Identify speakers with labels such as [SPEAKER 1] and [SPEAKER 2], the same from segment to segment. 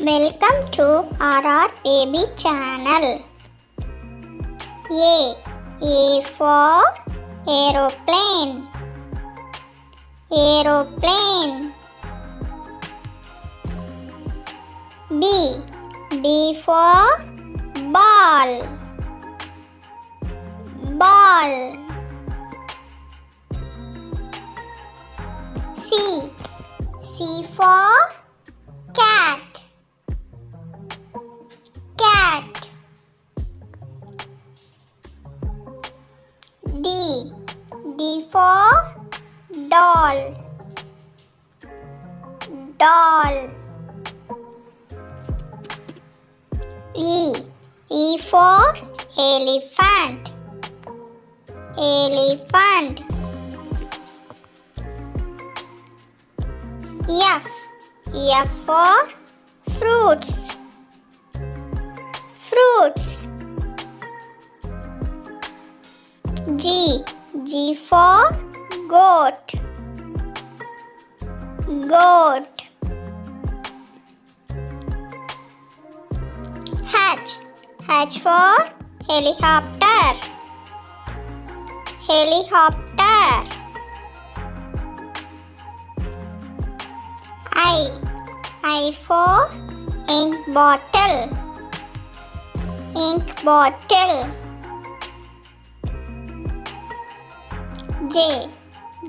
[SPEAKER 1] Welcome to RR Baby channel. A for aeroplane. Aeroplane. B for ball. Ball. C for cat. Cat. D for doll. Doll. E for elephant. Elephant. F for fruits. Fruits. G for goat. Goat. H for helicopter. Helicopter. I for ink bottle. Ink bottle.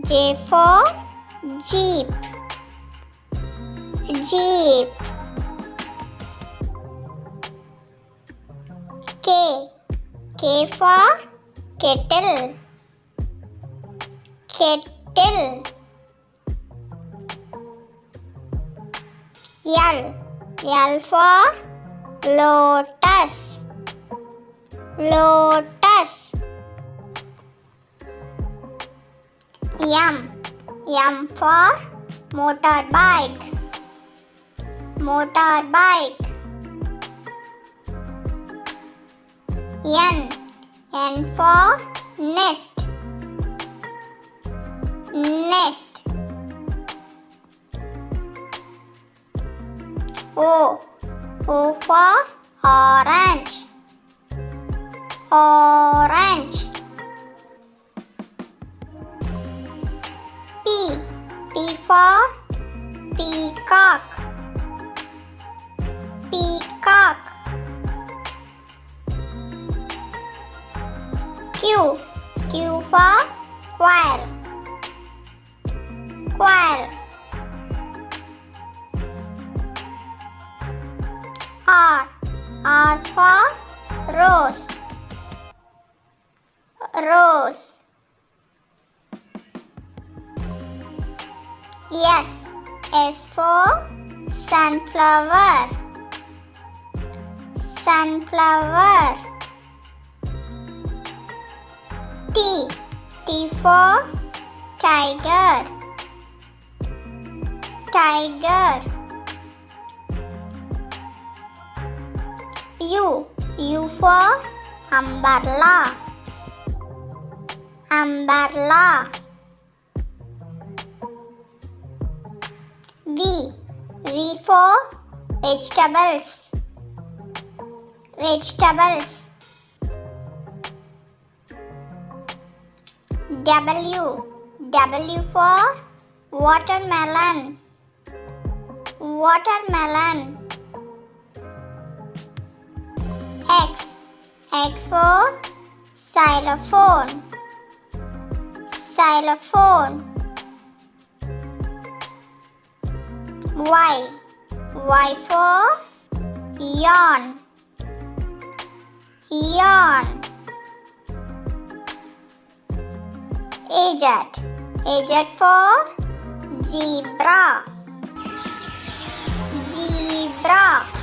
[SPEAKER 1] J for jeep. Jeep. K for kettle. Kettle. L for lotus. Lotus. M for motorbike. Motorbike. N for nest. Nest. O for orange. Orange. P for peacock. Peacock. Q for quail. Quail. R for rose. Rose. S for sunflower. Sunflower. T for tiger. Tiger. U for umbrella. Umbrella. V for vegetables. Vegetables. W for watermelon. Watermelon. X for xylophone. Xylophone. Y for yawn. Yawn. AZ for zebra. Zebra.